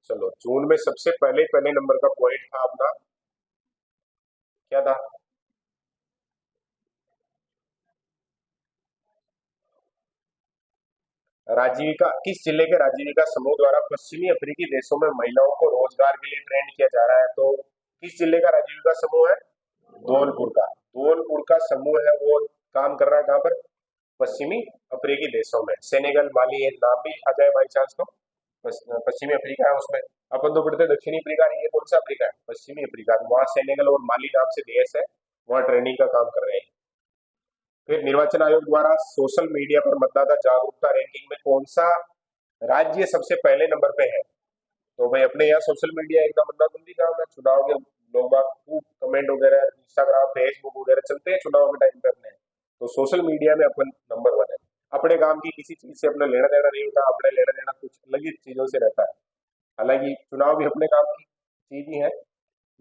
चलो, जून में सबसे पहले पहले नंबर का पॉइंट था अपना, क्या था? राजीविका, किस जिले के राजीविका समूह द्वारा पश्चिमी अफ्रीकी देशों में महिलाओं को रोजगार के लिए ट्रेंड किया जा रहा है? तो किस जिले का राजीविका समूह है? धौलपुर का। धौलपुर का समूह है वो, काम कर रहा है कहाँ पर? पश्चिमी अफ्रीकी देशों में। सेनेगल, माली, ये नाम भी आ जाए बाई चांस तो पश्चिमी अफ्रीका है उसमें। अपन तो पढ़ते दक्षिणी अफ्रीका, ये कौन सा अफ्रीका है? पश्चिमी अफ्रीका। वहाँ सेनेगल और माली नाम से देश है, वहाँ ट्रेनिंग का काम कर रहे हैं। फिर निर्वाचन आयोग द्वारा सोशल मीडिया पर मतदाता जागरूकता रैंकिंग में कौन सा राज्य सबसे पहले नंबर पे है? तो भाई अपने यहाँ सोशल मीडिया एकदम अंधाधुंधी काम है, चुनाव के लोग बाग खूब कमेंट वगैरह, इंस्टाग्राम, फेसबुक वगैरह चलते हैं चुनाव के टाइम पे अपने, तो सोशल मीडिया में अपन नंबर 1 है। अपने काम की किसी चीज से अपना लेना देना नहीं होता, अपने लेना देना कुछ अलग ही चीजों से रहता है। हालांकि चुनाव भी अपने काम की चीज ही है।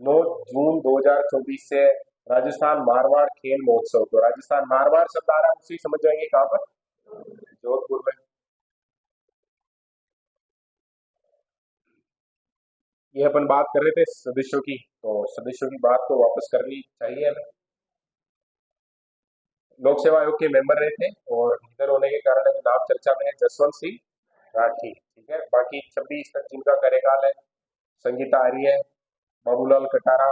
9 जून 2024 से राजस्थान मारवाड़ खेल महोत्सव, तो राजस्थान मारवाड़ शब्द आ रहा है, उसी समझ जाएंगे कहाँ पर? जोधपुर में। ये अपन बात कर रहे थे सदस्यों की, तो सदस्यों की बात तो वापस करनी चाहिए हमें। लोक सेवा आयोग के मेंबर रहे थे और निधन होने के कारण अभी नाम चर्चा में है जसवंत सिंह राठी। ठीक है, बाकी 26 तक जिनका कार्यकाल है, संगीता आर्य, बाबूलाल कटारा,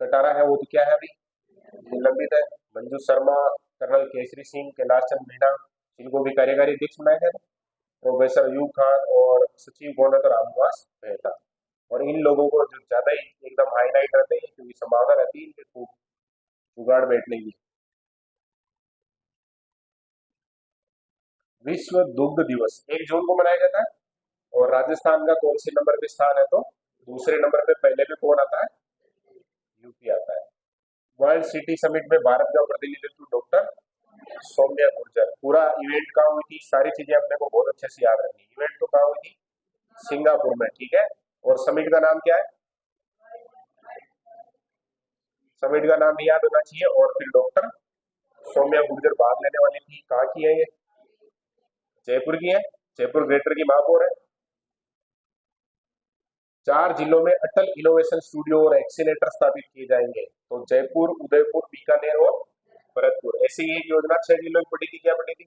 कटारा है वो तो क्या है अभी निलंबित है, मंजू शर्मा, कर्नल केसरी सिंह, कैलाश चंद मीणा, जिनको भी कार्यकारी अध्यक्ष बनाया गया, प्रोफेसर अयूब खान और सचिव गौनत रामनिवास मेहता। और इन लोगों को जो ज्यादा ही एकदम हाईलाइट रहते हैं क्योंकि संभावना रहती है इनके खूब जुगाड़ बैठने की। विश्व दुग्ध दिवस 1 जून को मनाया जाता है। और राजस्थान का कौन से नंबर पे स्थान है? तो दूसरे नंबर पे। पहले पे कौन आता है? यूपी आता है। वर्ल्ड सिटी समिट में भारत का प्रतिनिधित्व डॉक्टर सौम्या गुर्जर। पूरा इवेंट कहाँ हुई थी? सारी चीजें अपने को बहुत अच्छे से याद रखनी। इवेंट तो कहाँ हुई थी? सिंगापुर में। ठीक है, और समिट का नाम क्या है? समिट का नाम भी याद होना चाहिए। और फिर डॉक्टर सौम्या गुर्जर भाग लेने वाली थी। कहाँ की है ये? जयपुर की है। जयपुर ग्रेटर की महापौर है। 4 जिलों में अटल इनोवेशन स्टूडियो और एक्सीलेटर स्थापित किए जाएंगे, तो जयपुर, उदयपुर, बीकानेर और भरतपुर। ऐसी ही एक योजना 6 जिलों में पड़ी थी, क्या पड़ी थी?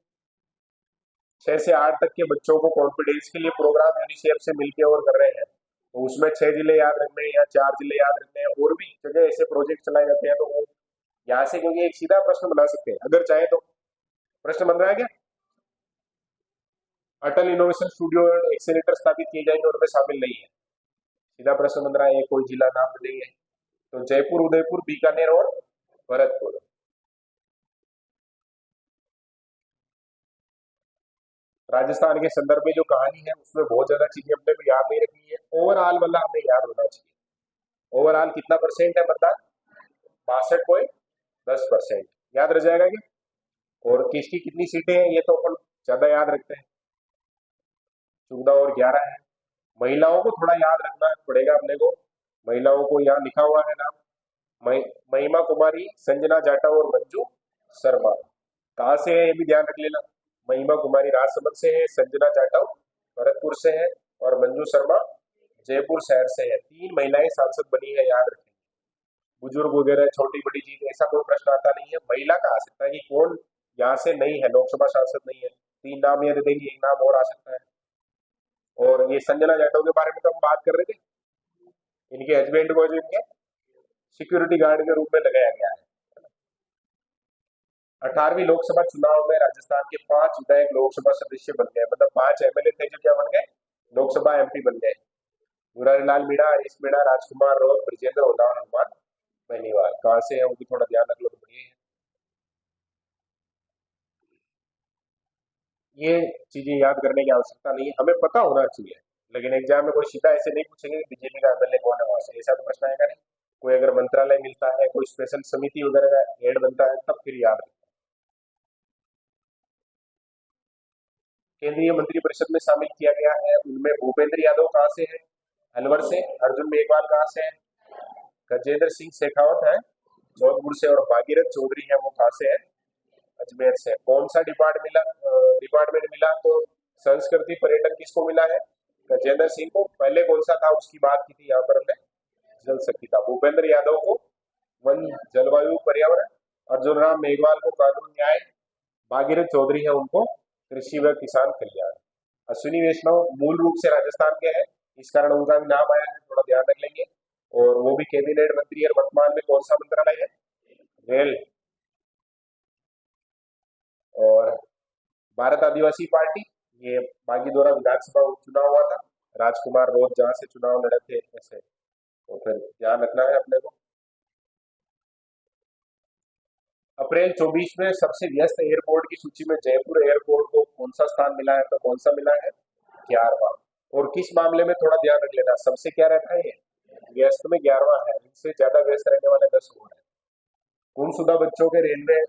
6 से 8 तक के बच्चों को कॉन्फिडेंस के लिए प्रोग्राम यूनिसेफ से मिलकर और कर रहे हैं, तो उसमें 6 जिले याद रखने हैं या 4 जिले याद रखने हैं, और भी जगह ऐसे प्रोजेक्ट चलाए जाते हैं, तो वो यहाँ से क्योंकि एक सीधा प्रश्न बना सकते हैं अगर चाहे तो। प्रश्न बन रहा है क्या? अटल इनोवेशन स्टूडियो और एक्सीलेटर स्थापित किए जाएंगे, उनमें शामिल नहीं है। सीधा प्रश्न बन रहा है, कोई जिला नाम नहीं है, तो जयपुर, उदयपुर, बीकानेर और भरतपुर। राजस्थान के संदर्भ में जो कहानी है उसमें बहुत ज्यादा चीजें अपने को याद नहीं रखनी है, ओवरऑल वाला हमें याद होना चाहिए। ओवरऑल कितना परसेंट है मतदान? 62.10%। याद रह जाएगा क्या? और किसकी कितनी सीटें हैं ये तो अपन ज्यादा याद रखते हैं, 14 और 11 है। महिलाओं को थोड़ा याद रखना पड़ेगा अपने को। महिलाओं को यहाँ लिखा हुआ है नाम, महिमा कुमारी, संजना जाटा और मंजू शर्मा। कहाँ से है ये भी ध्यान रख लेना। महिमा कुमारी राजसमंद से है, संजना जाटव भरतपुर से है, और मंजू शर्मा जयपुर शहर से है। 3 महिलाएं सांसद बनी है, याद रखें। बुजुर्ग वगैरह छोटी बड़ी चीज ऐसा कोई प्रश्न आता नहीं है। महिला का आ सकता है कि कौन यहाँ से नहीं है, लोकसभा सांसद नहीं है, 3 नाम ये दे देंगे, एक नाम और आ सकता है। और ये संजना जाटव के बारे में तो हम बात कर रहे थे, इनके हस्बैंड को जो इनके सिक्योरिटी गार्ड के रूप में लगाया गया है। 18वीं लोकसभा चुनाव में राजस्थान के 5 विधायक लोकसभा सदस्य बन गए, मतलब 5 एमएलए थे जो क्या बन गए? लोकसभा एमपी बन गए। मुरारी लाल मीणा, हरीश मीणा, राजकुमार राउत, ब्रजेंद्र ओला और हनुमान बेनीवाल। कहाँ से है उनकी थोड़ा ध्यान रख लो तो बढ़िया है। ये चीजें याद करने की आवश्यकता नहीं है, हमें पता होना चाहिए। लेकिन एग्जाम में कोई सीधा ऐसे नहीं पूछेंगे बीजेपी का एमएलए कौन है, वहां से ऐसा तो प्रश्न आएगा नहीं। कोई अगर मंत्रालय मिलता है, कोई स्पेशल समिति वगैरह का हेड बनता है, तब फिर याद रखें। केंद्रीय मंत्रिपरिषद में शामिल किया गया है, उनमें भूपेंद्र यादव कहाँ से है? अलवर से। अर्जुन मेघवाल कहाँ से है? गजेंद्र सिंह शेखावत है जोधपुर से। और भागीरथ चौधरी है, वो कहाँ से है? अजमेर से। कौन सा डिपार्टमेंट मिला? तो संस्कृति पर्यटन किसको मिला है? गजेंद्र सिंह को, पहले कौन सा था उसकी बात की थी यहाँ पर हमने, जल शक्ति था। भूपेंद्र यादव को वन जलवायु पर्यावरण, अर्जुन राम मेघवाल को कानून न्याय, भागीरथ चौधरी है उनको कृषि व किसान कल्याण। अश्विनी वैष्णव मूल रूप से राजस्थान के हैं, इस कारण उनका भी नाम आया है, थोड़ा ध्यान रख लेंगे। और वो भी कैबिनेट मंत्री है। वर्तमान में कौन सा मंत्रालय है, रेल। और भारत आदिवासी पार्टी, ये बागीदोरा विधानसभा उपचुनाव हुआ था, राजकुमार रोज जहां से चुनाव लड़े थे ऐसे, तो फिर ध्यान रखना है अपने को। अप्रैल 24 में सबसे व्यस्त एयरपोर्ट की सूची में जयपुर एयरपोर्ट को कौन सा स्थान मिला है, तो कौन सा मिला है, 11वां। और किस मामले में थोड़ा ध्यान रख लेना, सबसे क्या रहता है, ये व्यस्त में 11वां है, इनसे ज्यादा व्यस्त रहने वाले 10 और है। गुमशुदा बच्चों के रेलवे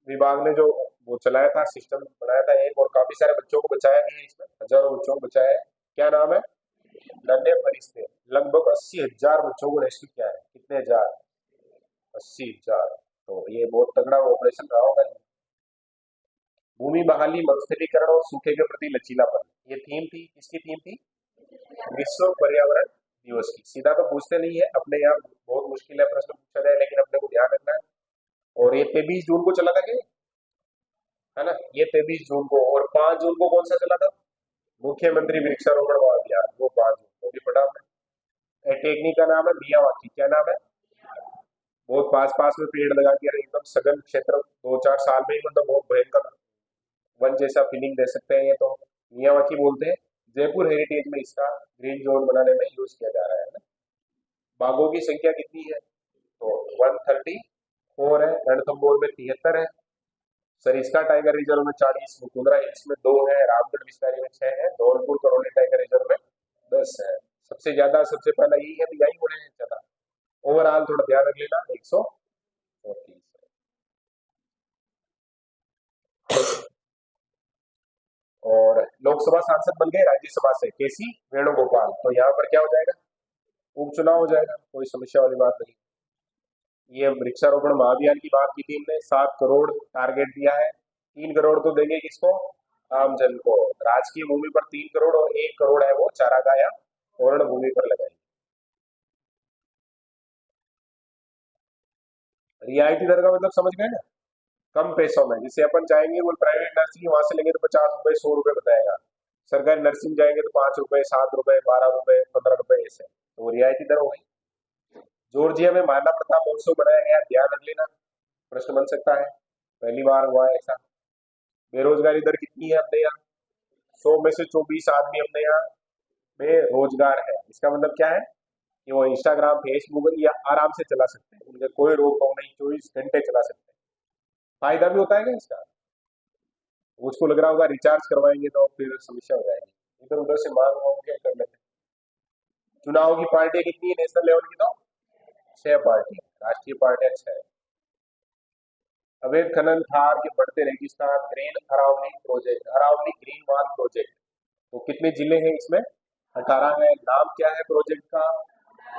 विभाग ने जो वो चलाया था, सिस्टम बनाया था एक, और काफी सारे बच्चों को बचाया भी है, इसमें हजारों बच्चों को बचाया है। क्या नाम है, नन्हे फरिश्ते। लगभग 80,000 बच्चों को रेस्क्यू किया है, कितने हजार, 80,000। तो ये बहुत तगड़ा ऑपरेशन रहा होगा। भूमि बहाली, मरुस्थलीकरण और सूखे के प्रति लचीलापन, ये थीम थी, किसकी थीम थी, विश्व पर्यावरण दिवस की। सीधा तो पूछते नहीं है अपने यहाँ, बहुत मुश्किल है प्रश्न पूछा जाए, लेकिन अपने को ध्यान रखना है। और ये 23 जून को चला था क्या, है ना, ये 23 जून को। और 5 जून को कौन सा चला था, मुख्यमंत्री वृक्षारोपण अभियान, वो 5 जून को भी पढ़ा हमने। टेक्निक का नाम है मियावाकी, क्या नाम है, बहुत पास पास में पेड़ लगा के एकदम सघन क्षेत्र, 2-4 साल में ही मतलब बहुत भयंकर वन जैसा फीलिंग दे सकते हैं, ये तो मियावाकी बोलते हैं। जयपुर हेरिटेज में इसका ग्रीन जोन बनाने में यूज किया जा रहा है ना। बाघों की संख्या कितनी है, तो 134 है, रणथंभौर में 73 है, सरिस्का टाइगर रिजर्व में 40, मुकुंदरा हिल्स में 2 है, रामगढ़ विस्तारी में 6 है, धौलपुर करौली टाइगर रिजर्व में 10 है। सबसे ज्यादा सबसे पहला यही है, तो यही हो रहे हैं ज्यादा। ओवरऑल थोड़ा ध्यान रख लेना, 134। और लोकसभा सांसद बन गए राज्यसभा से केसी वेणुगोपाल, तो यहाँ पर क्या हो जाएगा, उपचुनाव हो जाएगा, कोई समस्या वाली बात नहीं। ये वृक्षारोपण महाअभियान की बात की थी हमने, 7 करोड़ टारगेट दिया है। 3 करोड़ तो देंगे किसको, आम जन को। राजकीय भूमि पर 3 करोड़, और 1 करोड़ है वो चारागाह या ओरण भूमि पर लगाएंगे। रियायती दर का मतलब समझ गए ना, कम पैसों में। जिसे अपन चाहेंगे वो प्राइवेट नर्सिंग वहां से लेंगे तो 50 रुपए 100 रुपए बताएगा, सरकारी नर्सिंग जाएंगे तो 5 रुपए 7 रुपए 12 रुपए 15 रुपए ऐसे, तो वो रियायती दर हो गई। जॉर्जिया में मानव प्रताप महोत्सव बनाया गया, ध्यान रख लेना, प्रश्न बन सकता है, पहली बार हुआ है ऐसा। बेरोजगारी दर कितनी है अपने यहाँ, 100 में से 24 आदमी अपने यहाँ में रोजगार है। इसका मतलब क्या है कि वो इंस्टाग्राम फेसबुक या आराम से चला सकते हैं, उनके कोई रोक टोक नहीं, 24 घंटे चला सकते हैं। फायदा भी होता है क्या इसका, उसको लग रहा होगा रिचार्ज करवाएंगे तो फिर समस्या हो जाएगी, इधर उधर से मांग वांग के कर लेते हैं। चुनाव की पार्टियां कितनी है नेशनल लेवल की, तो 6 पार्टी, राष्ट्रीय पार्टियां 6। अवैध खनन, थार के बढ़ते रेगिस्तान, green Aravalli project, Aravalli green wall project, तो कितने जिले हैं इसमें, 18 है। नाम क्या है प्रोजेक्ट का,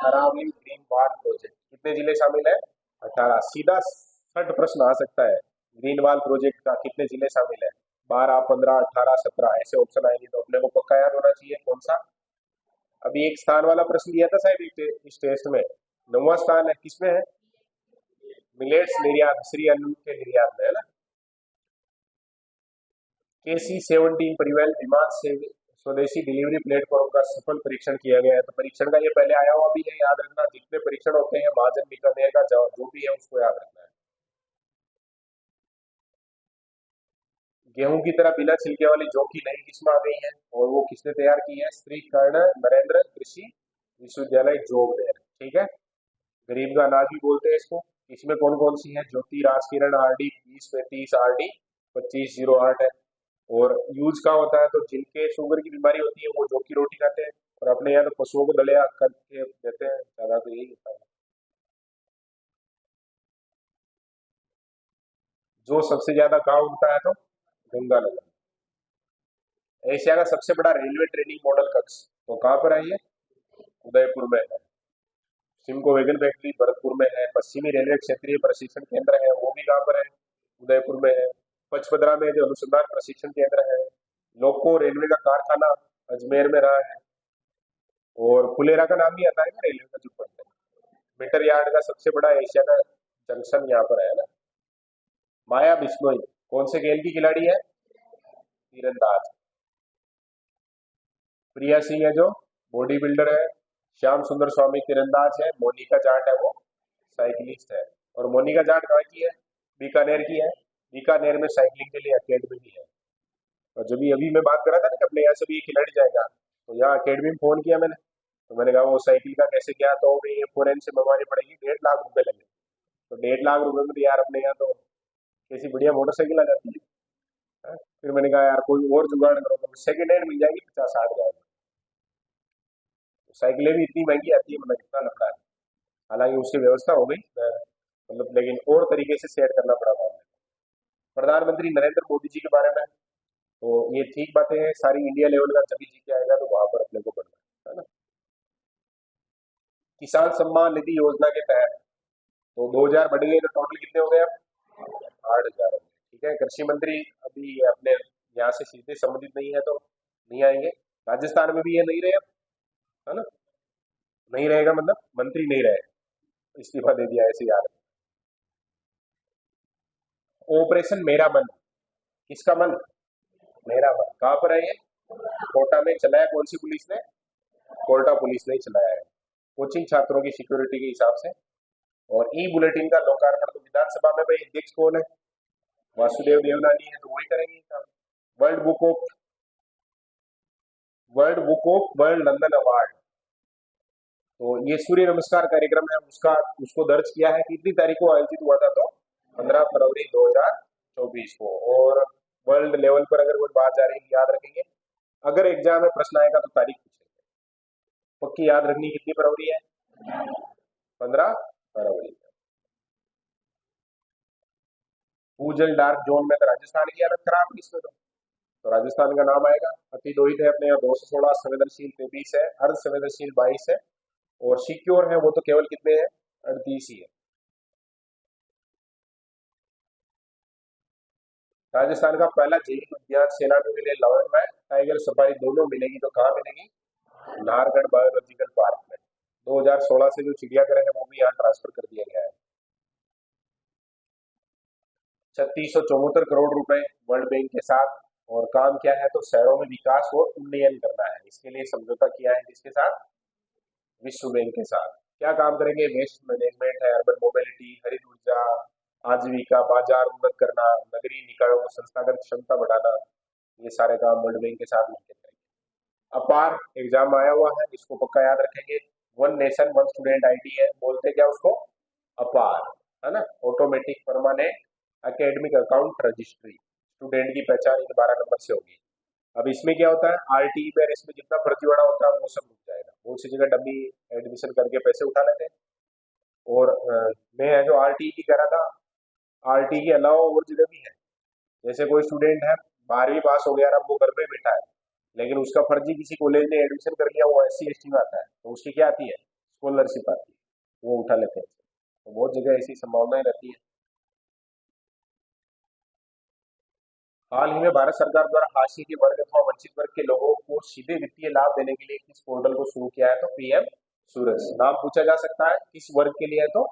अरावली ग्रीन वाल प्रोजेक्ट, कितने जिले शामिल है, 18। सीधा सट प्रश्न आ सकता है, ग्रीन वाल प्रोजेक्ट का कितने जिले शामिल है, 12, 15, 18, 17 ऐसे ऑप्शन आएंगे, तो अपने को पक्का याद होना चाहिए कौन सा। अभी एक स्थान वाला प्रश्न दिया था शायद इस टेस्ट में, 9वां स्थान है, किसमें है, मिलेट्स निर्यात, श्री अन्न के निर्यात में, है ना। KC-17 परिवहन विमान से स्वदेशी डिलीवरी प्लेटफॉर्म का सफल परीक्षण किया गया है, तो परीक्षण का ये पहले आया हुआ भी है, याद रखना। जितने परीक्षण होते हैं महाजन बीकानेर का जो भी है उसको याद रखना है। गेहूं की तरह बिना छिलके वाली जौ की नई किस्म आ गई है, और वो किसने तैयार की है, श्री कर्ण नरेंद्र कृषि विश्वविद्यालय जोगनेर, ठीक है। गरीब का अनाज भी बोलते हैं इसको। इसमें कौन कौन सी है, ज्योति राजकिरण RD 20-35 RD 2508 है। और यूज का होता है, तो जिनके शुगर की बीमारी होती है वो जौ की रोटी खाते हैं, और अपने यहाँ तो पशुओं को दलिया करके देते हैं, ज्यादा तो यही होता है। जो सबसे ज्यादा कहाँ उगता है, तो गंगानगर। एशिया का सबसे बड़ा रेलवे ट्रेनिंग मॉडल कक्ष, तो कहाँ पर है ये, उदयपुर में है। सिमको वैगन फैक्ट्री भरतपुर में है। पश्चिमी रेलवे क्षेत्रीय प्रशिक्षण केंद्र है, वो भी कहाँ पर है, उदयपुर में है। पचपदरा में जो अनुसंधान प्रशिक्षण केंद्र है। लोको रेलवे का कारखाना अजमेर में रहा है। और फुलेरा का नाम भी आता है ना रेलवे का जो पॉइंट है। मीटर यार्ड का सबसे बड़ा एशिया का जंक्शन यहाँ पर है ना। माया बिश्नोई कौन से खेल की खिलाड़ी है? तीरंदाज। प्रिया सिंह है जो बॉडी बिल्डर है। श्याम सुंदर स्वामी तीरंदाज है। मोनिका जाट है वो साइकिलिस्ट है। और मोनिका जाट कहाँ की है? बीकानेर की है। बीकानेर में साइकिलिंग के लिए अकेडमी भी है। और जब भी अभी मैं बात कर रहा था ना कि अपने यहाँ से भी ये खिलाड़ी जाएगा, तो यहाँ अकेडमी में फोन किया मैंने। तो मैंने कहा वो साइकिल का कैसे क्या, तो भी ये फॉरेन से मंगवानी पड़ेगी, 1.5 लाख रुपए लगे। तो 1.5 लाख रुपए में तो यार अपने यहाँ तो कैसी बढ़िया मोटरसाइकिल आ जाती है। हाँ? फिर मैंने कहा यार कोई और जुगाड़ करो, तो सेकंड हैंड मिल जाएगी 50-60 हजार में। तो साइकिलें भी इतनी महंगी आती है, मतलब इतना लफड़ा है। हालांकि उसकी व्यवस्था हो गई, मतलब लेकिन और तरीके से शेयर करना पड़ा था हमें। प्रधानमंत्री नरेंद्र मोदी जी के बारे में, तो ये ठीक बातें हैं, सारी इंडिया लेवल का जब भी जीत आएगा तो वहां पर अपने को बढ़ना है ना। किसान सम्मान निधि योजना के तहत तो 2,000 बढ़ गए, तो टोटल कितने हो गए अब? 8,000 हो गए। ठीक है, कृषि मंत्री अभी अपने यहाँ से सीधे संबंधित नहीं है तो नहीं आएंगे। राजस्थान में भी ये नहीं रहे अब, है ना। नहीं रहेगा मतलब मंत्री नहीं रहे, इस्तीफा दे दिया ऐसे यार। ऑपरेशन मेरा मन, किसका मन? मेरा मन कहाँ पर है ये? कोटा में चलाया कौन सी पुलिस ने? कोटा पुलिस ने ही चलाया है, कोचिंग छात्रों की सिक्योरिटी के हिसाब से। और ई बुलेटिन का लोकार्पण तो विधानसभा में भाई अध्यक्ष कौन है? वासुदेव देवनानी है, तो वही करेंगे काम। World book of world London award, तो ये सूर्य नमस्कार कार्यक्रम है उसका, उसको दर्ज किया है कितनी तारीख को आयोजित हुआ था? तो 15 फरवरी 2024 को। और वर्ल्ड लेवल पर अगर कोई बात जा रही है याद रखेंगे, अगर एग्जाम में प्रश्न आएगा तो तारीख पूछेंगे, पक्की याद रखनी। कितनी फरवरी है? 15 फरवरी। भूजल डार्क जोन में तो राजस्थान की हालत खराब है इसमें, तो राजस्थान का नाम आएगा। अति लोहित है अपने यहाँ 216, संवेदनशील 23 है, अर्ध संवेदनशील 22 है, और सिक्योर है वो तो केवल कितने हैं? 38 ही है। राजस्थान का पहला जैविक उद्यान सेनानियों के लिए लॉयन में टाइगर सफारी दोनों मिलेगी, तो कहाँ मिलेगी? नाहरगढ़ बायोलॉजिकल पार्क में। 2016 से जो चिड़ियाघर है वो भी यहाँ ट्रांसफर कर दिया गया है। 3674 करोड़ रुपए वर्ल्ड बैंक के साथ। और काम क्या है? तो शहरों में विकास और उन्नयन करना है, इसके लिए समझौता किया है किसके साथ? विश्व बैंक के साथ। क्या काम करेंगे? वेस्ट मैनेजमेंट है, अर्बन मोबिलिटी, हरित ऊर्जा, आजीविका, बाजार उन्नत करना, नगरीय निकायों को संस्थागत क्षमता बढ़ाना, ये सारे काम वर्ल्ड बैंक के साथ मिलकर करेंगे। अपार एग्जाम आया हुआ है, इसको पक्का याद रखेंगे। One nation one student ID है, बोलते क्या उसको? अपार, है ना। Automatic permanent academic account registry, student की पहचान इन 12 नंबर से होगी। अब इसमें क्या होता है? आरटी में इसमें जितना फर्जीवाड़ा होता है वो सब रुक जाएगा, बहुत सी जगह डमी एडमिशन करके पैसे उठा लेते हैं। और मैं जो आरटी की करा था, आरटी के अलावा और जगह भी है। जैसे कोई स्टूडेंट है 12वीं पास हो गया, अब वो घर पे बैठा है, लेकिन उसका फर्जी किसी कॉलेज ने एडमिशन कर लिया, वो SC ST में आता है, तो उसकी क्या आती है? स्कॉलरशिप आती है, वो उठा लेते हैं। तो बहुत जगह ऐसी संभावनाएं रहती है। हाल ही में भारत सरकार द्वारा हाशिए के वर्ग अथवा वंचित वर्ग के लोगों को सीधे वित्तीय लाभ देने के लिए किस पोर्टल को शुरू किया है? तो PM सूरज। नाम पूछा जा सकता है, किस वर्ग के लिए है? तो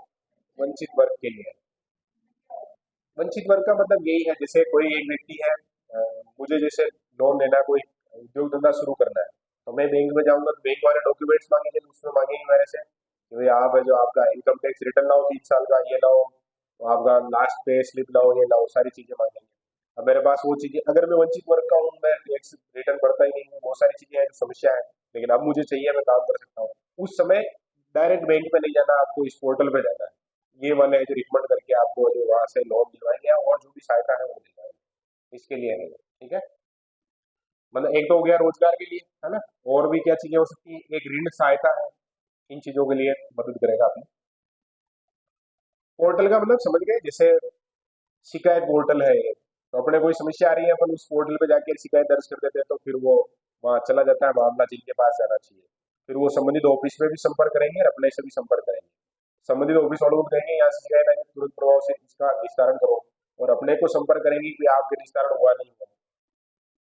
वंचित वर्ग के लिए। वंचित वर्ग का मतलब यही है, जैसे कोई एक व्यक्ति है, मुझे जैसे लोन लेना है, कोई उद्योग धंधा शुरू करना है, तो मैं बैंक में जाऊंगा तो बैंक वाले डॉक्यूमेंट्स मांगेंगे, तो उसमें मांगेंगे मेरे से कि भाई आप है जो आपका इनकम टैक्स रिटर्न लाओ 3 साल का, ये लाओ, तो आपका लास्ट पे स्लिप लाओ, ये लाओ, सारी चीजें मांगेंगे। अब मेरे पास वो चीजें, अगर मैं वंचित वर्ग का हूँ, मैं टैक्स रिटर्न भरता ही नहीं हूँ, बहुत सारी चीजें हैं जो समस्या है, लेकिन अब मुझे चाहिए, मैं काम कर सकता हूँ। उस समय डायरेक्ट बैंक में नहीं जाना, आपको इस पोर्टल पे जाना है। ये वाले जो रिकमेंड करके आपको जो वहां से लोन दिलवाएंगे और जो भी सहायता है वो दिलवाएंगे, इसके लिए है। ठीक है, मतलब एक तो हो गया रोजगार के लिए, है ना। और भी क्या चीजें हो सकती है? एक ऋण सहायता है, इन चीजों के लिए मदद करेगा आपने। पोर्टल का मतलब समझ गए, जैसे शिकायत पोर्टल है ये, तो अपने कोई समस्या आ रही है, अपन उस पोर्टल पे जाके शिकायत दर्ज कर देते हैं, तो फिर वो वहाँ चला जाता है मामला जिनके पास जाना चाहिए। फिर वो संबंधित ऑफिस में भी संपर्क करेंगे और अपने से भी संपर्क करेंगे। संबंधित ऑफिस वालों को कहेंगे यहाँ से शिकायत आई है, तुरंत प्रभाव से इसका निस्तारण करो, और अपने को संपर्क करेंगे कि आपके निस्तारण हुआ नहीं हुआ।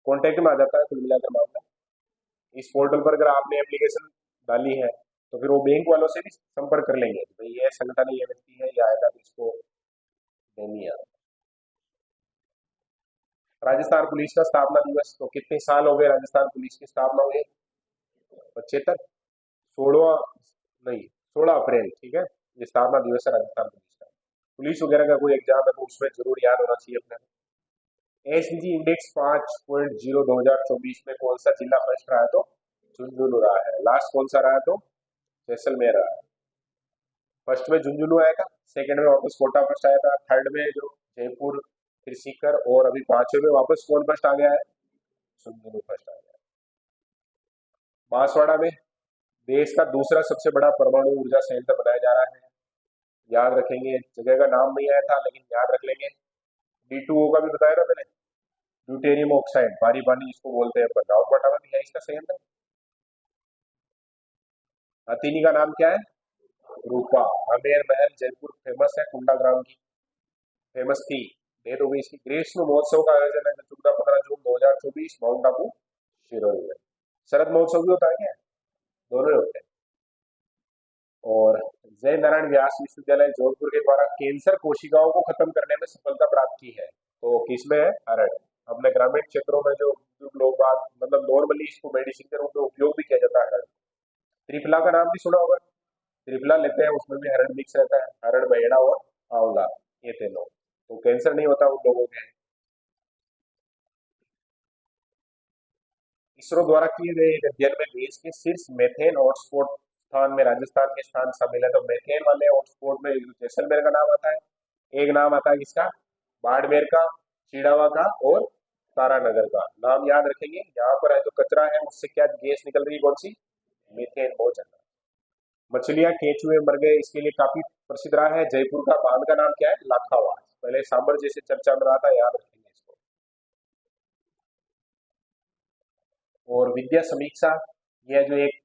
कॉन्टेक्ट में आ जाता है कुल मिलाकर मामला। इस पोर्टल पर अगर आपने एप्लीकेशन डाली है, तो फिर वो बैंक वालों से भी संपर्क कर लेंगे कि भाई ये संगठन ये व्यक्ति है, ये आएगा तो इसको देनी है। राजस्थान पुलिस का स्थापना दिवस, तो कितने साल हो गए राजस्थान पुलिस की स्थापना हुई? 75। 16, नहीं, 16 अप्रैल, ठीक है, ये स्थापना दिवस है राजस्थान पुलिस का। पुलिस वगैरह का कोई एग्जाम है तो उसमें जरूर याद होना चाहिए अपने। एसडीजी इंडेक्स 5.0 2024 में कौन सा जिला फर्स्ट रहा है? तो झुंझुनू रहा है। लास्ट कौन सा रहा है? तो जैसलमेर रहा है। फर्स्ट में झुंझुनू आएगा, सेकंड में वापस कोटा फर्स्ट आया था, थर्ड में जो जयपुर, फिर सीकर, और अभी पांचवें में वापस कौन फर्स्ट आ गया है? झुंझुनू फर्स्ट आ गया है। बांसवाड़ा में देश का दूसरा सबसे बड़ा परमाणु ऊर्जा संयंत्र बनाया जा रहा है। याद रखेंगे, जगह का नाम नहीं आया था लेकिन याद रख लेंगे। D2O का भी बताया था मैंने, ड्यूटेरियम ऑक्साइड, भारी पानी जिसको बोलते हैं, रावतबाटा में भी है इसका संयंत्र। हथीनी का नाम क्या है? रूपा। आमेर महल जयपुर फेमस है, कुंडा ग्राम की फेमस थी, डेट हो गई इसकी। ग्रीष्म महोत्सव का आयोजन है 14-15 जून 2024 माउंट आबू शिरोई में। शरद महोत्सव भी होता है क्या? दोनों ही होते हैं। और जय नारायण व्यास विश्वविद्यालय जोधपुर के द्वारा कैंसर कोशिकाओं को खत्म करने में सफलता प्राप्त की है, तो किसमें है? हरड़। अपने ग्रामीण क्षेत्रों में जो लोग बात, मतलब नॉर्मली इसको मेडिसिन के रूप में उपयोग भी किया जाता है, हरड़। त्रिफला का नाम भी सुना होगा, त्रिफला लेते हैं उसमें भी हरड़ मिक्स रहता है, हरड़, बहेड़ा और आंवला, ये तीनों, तो कैंसर नहीं होता उन लोगों के। इसरो द्वारा किए गए एक अध्ययन में देश के शीर्ष मेथेन हॉटस्पॉट स्थान में राजस्थान के स्थान शामिल है, तो मेथेन वाले हॉटस्पॉट में जैसलमेर का नाम आता है, एक नाम आता है किसका? बाड़मेर का, चिड़ावा का और तारानगर का। नाम याद रखेंगे। यहाँ पर है जो कचरा है उससे क्या गैस निकल रही है? कौन सी? मीथेन, बहुत ज्यादा। मछलियां केंचुए मर गए, इसके लिए काफी प्रसिद्ध रहा है। जयपुर का बांध का नाम क्या है? लाखावास। पहले सांबर जैसे चर्चा में रहा था, याद रखेंगे इसको। और विद्या समीक्षा, यह जो एक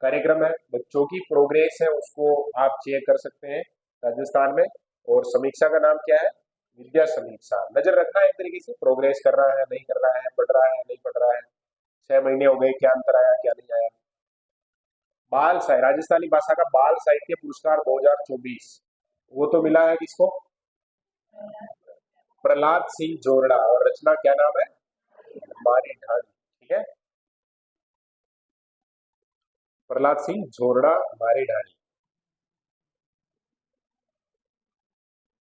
कार्यक्रम है बच्चों की प्रोग्रेस है उसको आप चेक कर सकते हैं राजस्थान में। और समीक्षा का नाम क्या है? विद्या समीक्षा। नजर रखना है एक तरीके से, प्रोग्रेस कर रहा है नहीं कर रहा है, पढ़ रहा है नहीं पढ़ रहा है, 6 महीने हो गए, क्या अंतर आया क्या नहीं आया। बाल साहित्य, राजस्थानी भाषा का बाल साहित्य पुरस्कार 2024, वो तो मिला है किसको? प्रहलाद सिंह जोरड़ा। और रचना क्या नाम है? मारी ढाणी, ठीक है, प्रहलाद सिंह जोरड़ा, मारी ढाणी।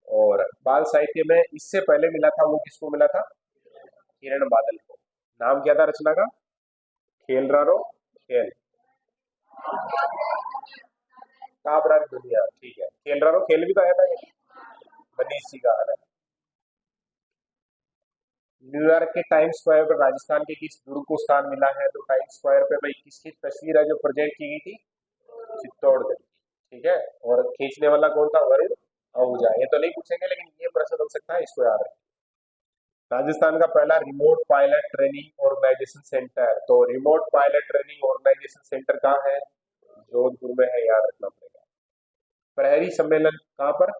और बाल साहित्य में इससे पहले मिला था, वो किसको मिला था? किरण बादल को। नाम क्या था रचना का? खेल रारो खेल, काबरा दुनिया, ठीक है, खेल रारो खेल भी तो आया था ये, मनीष जी का है ना। न्यूयॉर्क के टाइम्स स्क्वायर पर राजस्थान के किस दुर्ग को स्थान मिला है? तो टाइम्स स्क्वायर पे भाई किसकी तस्वीर है जो प्रेजेंट की गई थी? चित्तौड़गढ़ की, ठीक है। और खींचने वाला कौन था? वरुण आहूजा। ये तो नहीं पूछेंगे लेकिन ये प्रश्न बन सकता है, इसको याद रखें। राजस्थान का पहला remote pilot training organisation centre, तो remote pilot training organisation centre कहाँ है? जोधपुर में है, याद रखना पड़ेगा। प्रहरी सम्मेलन कहाँ पर?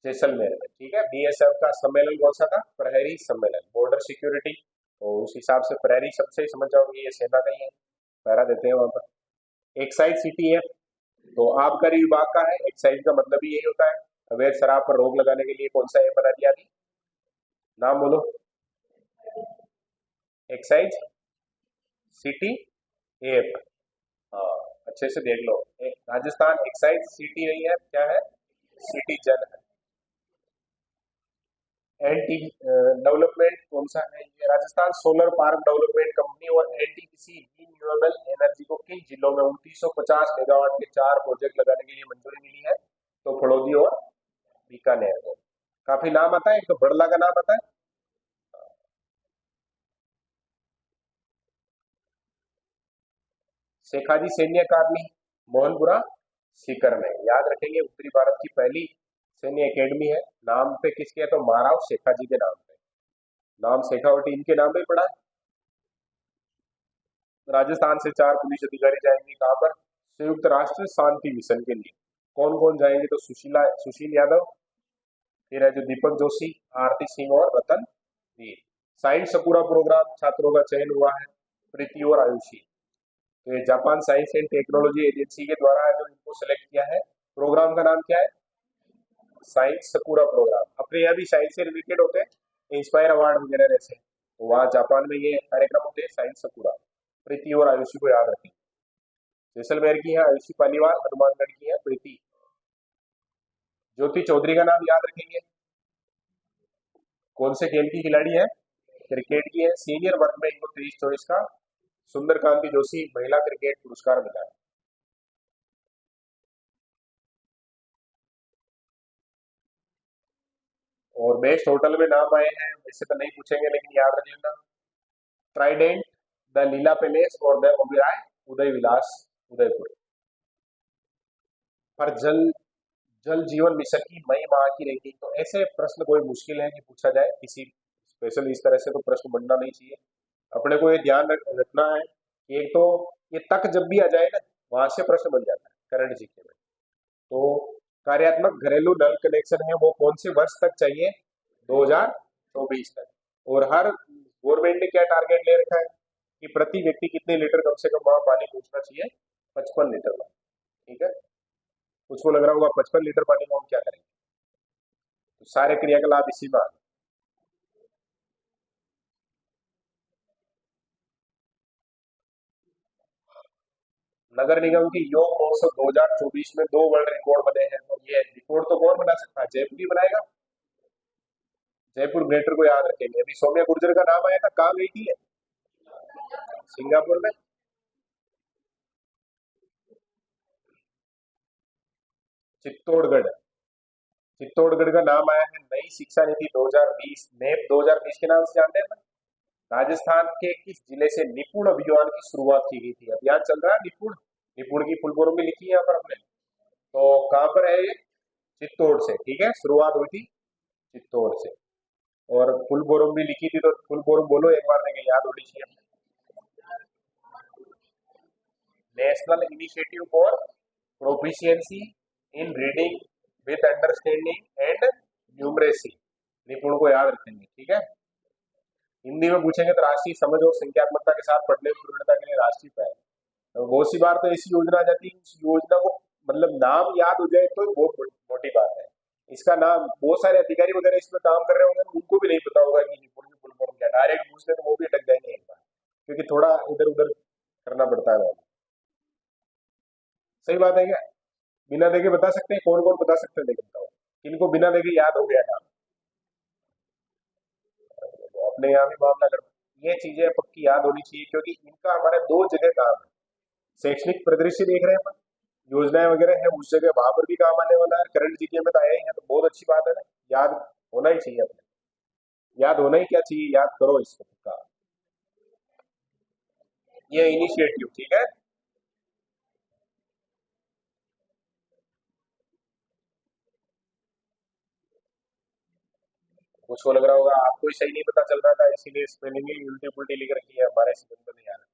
जैसलमेर में, ठीक है। बीएसएफ का सम्मेलन कौन सा था? प्रहरी सम्मेलन, बॉर्डर सिक्योरिटी, तो उस हिसाब से प्रहरी शब्द से ही समझ जाओगे ये सेना का ही है, पहरा देते हैं वहां पर। एक्साइज सिटी है, तो आबकारी विभाग का है। एक्साइज का मतलब ही यही होता है, अवैध शराब पर रोक लगाने के लिए कौन सा ऐप बना दिया थी? नाम बोलो। एक्साइज सिटी ऐप, हाँ, अच्छे से देख लो। राजस्थान एक्साइज सिटी नहीं है, क्या है? सिटीजन है। एनटी डेवलपमेंट कौन सा है? ये Rajasthan solar park development company और एनटीपीसी रिन्यूएबल एनर्जी को किन जिलों में 2950 मेगावाट के 4 प्रोजेक्ट लगाने के लिए मंजूरी मिली है? तो फड़ौदी और बीकानेर को। काफी नाम आता है, एक तो बड़ला का नाम आता है। शेखाजी सैन्य अकादमी मोहनपुरा सीकर में, याद रखेंगे। उत्तरी भारत की पहली सैन्य एकेडमी है, नाम पे किसके है? तो महाराव शेखाजी के नाम पे। नाम शेखावटी इनके नाम पे ही पड़ा है। राजस्थान से 4 पुलिस अधिकारी जाएंगे कहाँ पर? संयुक्त राष्ट्र शांति मिशन के लिए। कौन कौन जाएंगे? तो सुशील यादव, फिर है जो दीपक जोशी, आरती सिंह और रतन वीर। साइंस से पूरा प्रोग्राम छात्रों का चयन हुआ है, प्रीति और आयुषी। तो ये Japan science and technology agency के द्वारा है जो इनको सेलेक्ट किया है। प्रोग्राम का नाम क्या है? Science Sakura programme. अपने यहाँ भी साइंस से रिलेटेड होते हैं, इंस्पायर अवार्ड वगैरह जैसे, तो वहाँ जापान में ये कार्यक्रम होते हैं साइंस सकुरा। प्रीति और आयुषी को याद रखें। जैसलमेर की है आयुषी पालीवाल, हनुमानगढ़ की है प्रीति। ज्योति चौधरी का नाम याद रखेंगे, कौन से खेल की खिलाड़ी है? क्रिकेट की है। सीनियर वर्ग में इनको 23-24 का सुंदर कांति जोशी महिला क्रिकेट पुरस्कार मिला है। और बेस्ट होटल में नाम आए हैं, वैसे तो नहीं पूछेंगे लेकिन याद रख लेना। ट्राइडेंट, द लीला पैलेस और द ओबेरॉय उदय विलास उदयपुर। पर जल जल जीवन मिशन की मई माह की रैंकिंग, तो ऐसे प्रश्न कोई मुश्किल है कि पूछा जाए किसी स्पेशल इस तरह से, तो प्रश्न बनना नहीं चाहिए। अपने को ये ध्यान रखना है कि एक तो ये तक जब भी आ जाए ना, वहां से प्रश्न बन जाता है करंट जीके में। तो कार्यात्मक घरेलू नल कनेक्शन है वो कौन से वर्ष तक चाहिए? 2024 तक। और हर गवर्नमेंट ने क्या टारगेट ले रखा है कि प्रति व्यक्ति कितने लीटर कम से कम वहां पानी पहुंचना चाहिए? 55 लीटर। ठीक है, कुछ को लग रहा होगा 55 लीटर पानी में हम क्या करेंगे, तो सारे क्रियाकलाप इसी में आ गए। नगर निगम की योग महोत्सव 2024 में 2 वर्ल्ड रिकॉर्ड बने हैं, तो ये रिकॉर्ड तो कौन बना सकता है? जयपुर ही बनाएगा। जयपुर ग्रेटर को याद रखेंगे। अभी सौम्या गुर्जर का नाम आया था, कहाँ गई थी? सिंगापुर में। चित्तौड़गढ़, चित्तौड़गढ़ का नाम आया है नई शिक्षा नीति 2020 नेप 2020 के नाम से जानते हैं ना। राजस्थान के किस जिले से निपुण अभियान की शुरुआत की गई थी? अभियान चल रहा है निपुण, निपुण की फुल फॉर्म भी लिखी है यहाँ पर हमने। तो कहाँ पर है ये? चित्तौड़ से। ठीक है, शुरुआत हुई थी चित्तौड़ से। और फुल फॉर्म भी लिखी थी, तो फुल फॉर्म बोलो एक बार, देंगे याद होनी चाहिए। National initiative for proficiency in reading with understanding and numeracy. निपुण को याद रखेंगे। ठीक है, हिंदी में पूछेंगे तो राष्ट्रीय समझ और संख्यात्मकता के साथ पढ़ने की पूर्णता के लिए राष्ट्रीय पहल। तो बहुत सी बार तो ऐसी योजना आ जाती है, उस योजना को मतलब नाम याद हो जाए तो बहुत मोटी बात है। इसका नाम बहुत सारे अधिकारी वगैरह इसमें काम कर रहे होंगे, उनको भी नहीं पता होगा कि निपुण की फुल फॉर्म क्या। डायरेक्ट पूछते तो वो भी अटक जाएंगे एक बार, क्योंकि थोड़ा इधर उधर करना पड़ता है। सही बात है क्या? बिना देखे बता सकते हैं? कौन कौन बता सकते हैं? लेकिन बताओ किनको बिना देखे याद हो गया नाम? तो अपने यहाँ भी मामला कर, ये चीजें पक्की याद होनी चाहिए, क्योंकि इनका हमारे दो जगह काम है। शैक्षणिक परिदृश्य देख रहे हैं अपन, योजनाएं वगैरह है उस जगह, वहां पर भी काम आने वाला है। करंट जीके में तो आया ही है, तो बहुत अच्छी बात है ना, याद होना ही चाहिए अपने। याद होना ही क्या चाहिए, याद करो इसको पक्का। ये इनिशिएटिव। ठीक है, कुछ को लग रहा होगा आपको ही सही नहीं पता चल रहा था इसीलिए स्पेलिंग ही उल्टी पुल्टी लिख रखी है, हमारे समझ में नहीं आ रहा।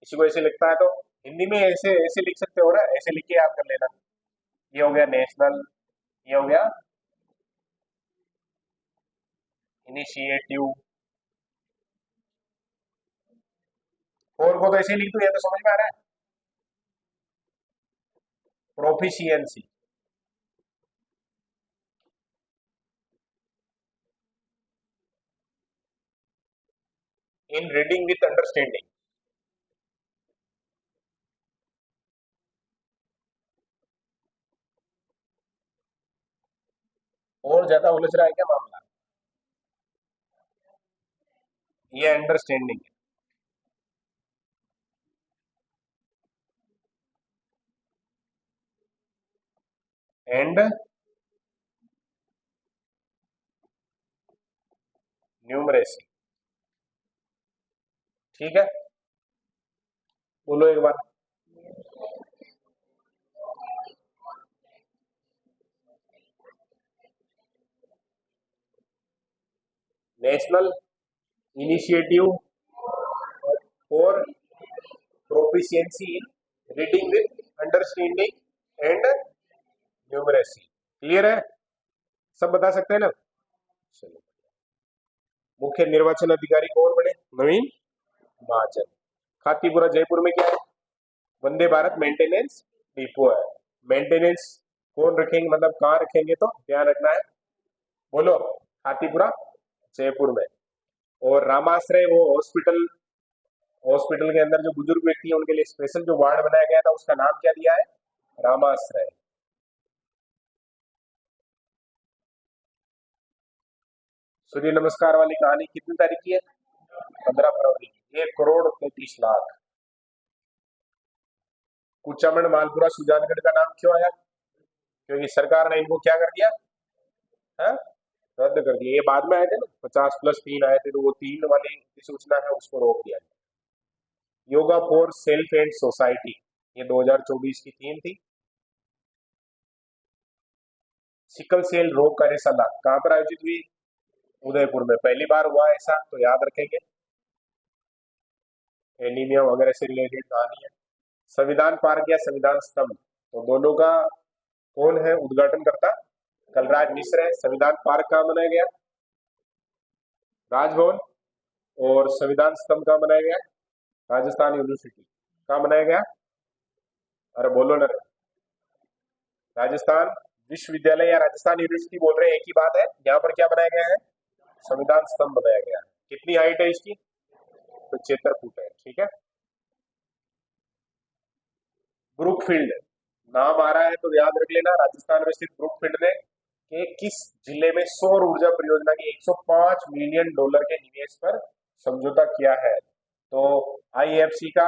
किसी को ऐसे लगता है तो हिंदी में ऐसे ऐसे लिख सकते हो ना, ऐसे लिख के याद कर लेना। ये हो गया नेशनल, ये हो गया इनिशिएटिव। फोर को तो ऐसे ही लिख दो, ये तो समझ में आ रहा है। Proficiency in reading with understanding. और ज्यादा उलझ रहा है क्या मामला? ये अंडरस्टैंडिंग एंड न्यूमरेसी। ठीक है, बोलो एक बार। National initiative for proficiency in reading with understanding and numeracy. Clear है? सब बता सकते हैं ना? चलो, मुख्य निर्वाचन अधिकारी कौन बने? नवीन महाजन। खातीपुरा जयपुर में क्या है? वंदे भारत मेंटेनेंस डिपो है। मेंटेनेंस कौन रखेंगे, मतलब कहाँ रखेंगे, तो ध्यान रखना है। बोलो। हाथीपुरा, जयपुर में। और रामाश्रय वो हॉस्पिटल, हॉस्पिटल के अंदर जो बुजुर्ग व्यक्ति है उनके लिए स्पेशल जो वार्ड बनाया गया था उसका नाम क्या दिया है, रामाश्रय। सूर्य नमस्कार वाली कहानी कितनी तारीख की है, 15 फरवरी की। 1 करोड़ 33 लाख। कुचामन मालपुरा सुजानगढ़ का नाम क्यों आया, क्योंकि सरकार ने इनको क्या कर दिया है, रद्द कर दिया। ये बाद में आए थे ना, 50+3 आए थे, तो वो 3 वाली सूचना है उसको रोक दिया। Yoga for self and society, ये 2024 की थीम थी। सिकल सेल रोग कार्यशाला कहाँ पर आयोजित हुई, उदयपुर में। पहली बार हुआ ऐसा, तो याद रखेंगे। एनीमिया वगैरह से रिलेटेड कहानी है। संविधान पार्क या संविधान स्तंभ, तो दोनों का कौन है उद्घाटन करता, कलराज मिश्र है। संविधान पार्क कहाँ बनाया गया, राजभवन। और संविधान स्तंभ कहाँ बनाया गया, राजस्थान यूनिवर्सिटी। कहाँ बनाया गया, अरे बोलो ना, राजस्थान विश्वविद्यालय या राजस्थान यूनिवर्सिटी बोल रहे हैं, एक ही बात है। यहाँ पर क्या बनाया गया है, संविधान स्तंभ बनाया गया है। कितनी हाइट है इसकी, 75 फुट है, ठीक है। ब्रुकफील्ड नाम आ रहा है तो याद रख लेना, राजस्थान में स्थित ब्रुकफील्ड ने कि किस जिले में सौर ऊर्जा परियोजना की 105 मिलियन डॉलर के निवेश पर समझौता किया है। तो आईएफसी का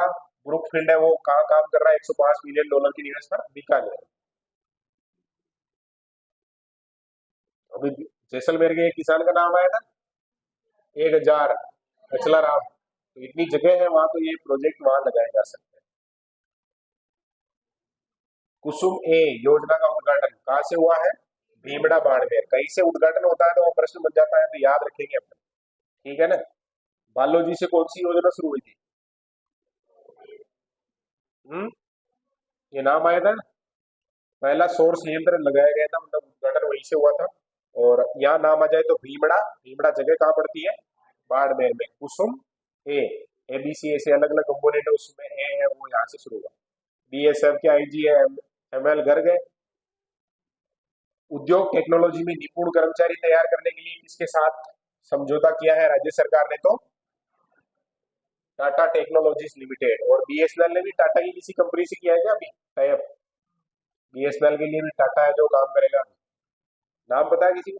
ब्रुकफील्ड है, वो कहाँ काम कर रहा है 105 मिलियन डॉलर के निवेश पर, बीकानेर। अभी जैसलमेर के एक किसान का नाम आया था, 1000 अचला राम। तो इतनी जगह है वहां, तो ये प्रोजेक्ट वहां लगाए जा सकते हैं। कुसुम ए योजना का उद्घाटन कहाँ से हुआ है, भीमड़ा बाड़मेर। कहीं से उद्घाटन होता है तो वो प्रश्न बन जाता है, तो याद रखेंगे अपने, ठीक है ना। बालोजी से कौन सी योजना शुरू हुई थी, हम्म, ये नाम आया था ना। पहला सौर संयंत्र लगाया गया था, मतलब उद्घाटन वहीं से हुआ था। और यहाँ नाम आ जाए तो भीमड़ा, भीमड़ा जगह कहाँ पड़ती है, बाड़मेर में। कुसुम ए, एबीसी ऐसे अलग अलग कंपोनेंट है, उसमें ए है वो यहाँ से शुरू हुआ। बीएसएफ के आईजी है एमएल गर्ग है। उद्योग टेक्नोलॉजी में निपुण कर्मचारी तैयार करने के लिए किसके साथ समझौता किया है राज्य सरकार ने, तो टाटा टेक्नोलॉजीज लिमिटेड। और बीएसएनएल ने भी टाटा की किसी कंपनी से किया है क्या अभी टाइप, बीएसएनएल के लिए भी टाटा है जो काम करेगा। नाम पता है किसी को,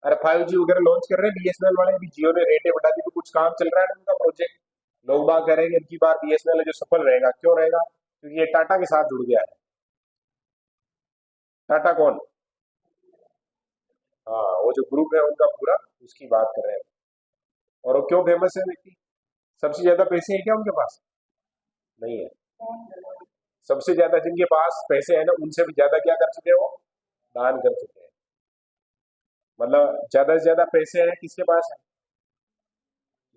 अरे 5G वगैरह लॉन्च कर रहे हैं बीएसएनएल वाले। अभी जियो ने रेटें बढ़ा दी, तो कुछ काम चल रहा है ना उनका प्रोजेक्ट। लोग बात कह रहे हैं कि इनकी बार बीएसएनएल जो सफल रहेगा, क्यों रहेगा, क्योंकि ये टाटा के साथ जुड़ गया है। टाटा कौन, हाँ वो जो ग्रुप है उनका पूरा, उसकी बात कर रहे हैं। और वो क्यों फेमस है व्यक्ति, सबसे ज्यादा पैसे हैं क्या उनके पास, नहीं है। सबसे ज्यादा जिनके पास पैसे है ना, उनसे भी ज्यादा क्या कर चुके हैं वो, दान कर चुके हैं। मतलब ज्यादा से ज्यादा पैसे हैं किसके पास है,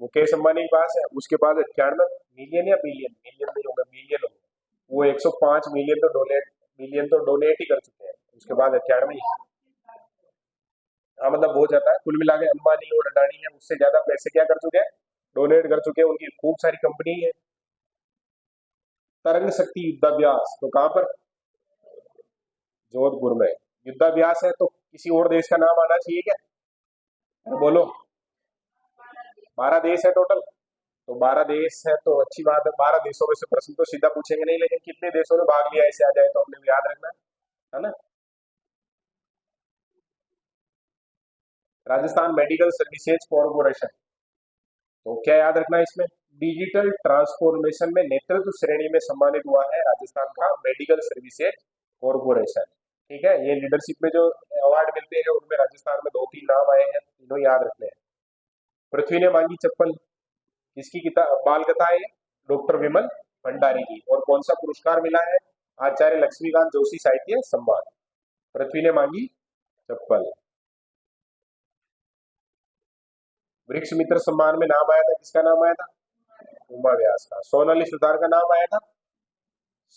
मुकेश अंबानी के पास है। उसके पास 91 मिलियन या बिलियन, मिलियन नहीं होगा मिलियन होगा। वो 105 मिलियन तो डोनेट, मिलियन तो डोनेट ही कर चुके हैं, उसके बाद 91। हाँ मतलब हो जाता है, कुल मिला के अंबानी और अडानी है, उससे ज्यादा पैसे क्या कर चुके हैं, डोनेट कर चुके हैं। उनकी खूब सारी कंपनी है। तरंग शक्ति युद्धाभ्यास तो कहाँ पर, जोधपुर में। युद्धाभ्यास है तो किसी और देश का नाम आना चाहिए क्या, अरे बोलो। 12 देश है टोटल, तो 12 देश है तो अच्छी बात है। 12 देशों में से प्रश्न तो सीधा पूछेंगे नहीं, लेकिन कितने देशों ने भाग लिया ऐसे आ जाए तो हमने याद रखना है ना। राजस्थान मेडिकल सर्विसेज कॉर्पोरेशन, तो क्या याद रखना है इसमें, डिजिटल ट्रांसफॉर्मेशन में नेतृत्व श्रेणी में सम्मानित हुआ है राजस्थान का मेडिकल सर्विसेज कॉर्पोरेशन। ठीक है, ये लीडरशिप में जो अवार्ड मिलते हैं उनमें राजस्थान में 2-3 नाम आए हैं, तीनों याद रखने हैं। पृथ्वी ने मांगी चप्पल किसकी किताब, बाल कथा है, डॉक्टर विमल भंडारी की। और कौन सा पुरस्कार मिला है, आचार्य लक्ष्मीकांत जोशी साहित्य सम्मान। पृथ्वी ने मांगी चप्पल। वृक्ष मित्र सम्मान में नाम आया था, किसका नाम आया था, उमा व्यास का। सोनाली सुतार का नाम आया था,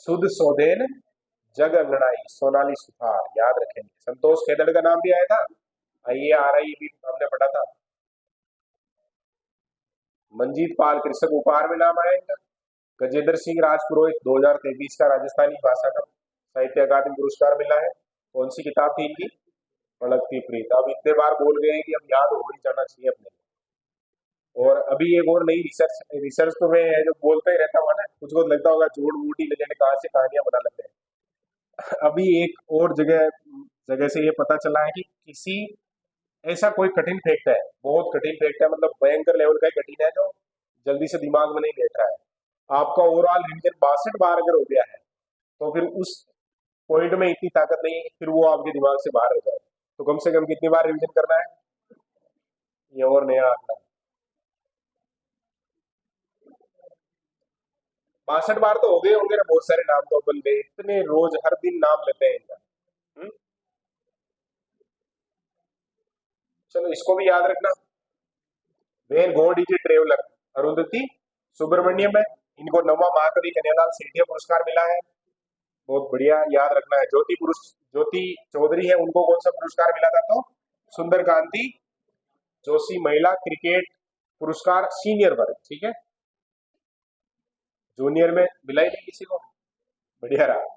सुध सौदेन जग अंगड़ाई, सोनाली सुतार याद रखेंगे। संतोष खेदड़ का नाम भी आया था, IARI भी हमने पढ़ा था। मंजीत पाल कृषक उपहार में नाम आया इनका। गजेंद्र सिंह राजपुरोहित 2023 का राजस्थानी भाषा का साहित्य अकादमी पुरस्कार मिला है। कौन सी किताब थी इनकी? फड़कती प्रीत। अब इतने बार बोल गए हैं कि अब याद हो ही जाना चाहिए अपने। और अभी एक और नई रिसर्च रिसर्च तो मैं जो बोलते ही रहता हूँ ना, कुछ को लगता होगा झूठ मूठ ही लेने कहाँ से कहानियां बना लेते हैं। अभी एक और जगह जगह से ये पता चला है कि किसी ऐसा कोई कठिन फैक्ट है, बहुत कठिन फैक्ट है, मतलब भयंकर लेवल का ही कठिन है, जो जल्दी से दिमाग में नहीं बैठ रहा है। आपका ओवरऑल रिवीजन 62 बार अगर हो गया है तो फिर उस पॉइंट में इतनी ताकत नहीं है कि फिर वो आपके दिमाग से बाहर हो जाए। तो कम से कम कितनी बार रिवीजन करना है? ये और नया आंकड़ा। 62 बार तो हो गए होंगे ना, बहुत सारे नाम तो अपन ले इतने रोज हर दिन नाम लेते हैं इनका। हम्म? चलो इसको भी याद रखना। When God is a traveller, Arundhathi Subramaniam है। इनको 9वां महाकवि कन्यालाल सेठिया पुरस्कार मिला है। बहुत बढ़िया, याद रखना है। ज्योति चौधरी है, उनको कौन सा पुरस्कार मिला था? तो सुंदर कांति जोशी महिला क्रिकेट पुरस्कार सीनियर वर्ग, ठीक है। जूनियर में मिला ही नहीं किसी को। बढ़िया रहा।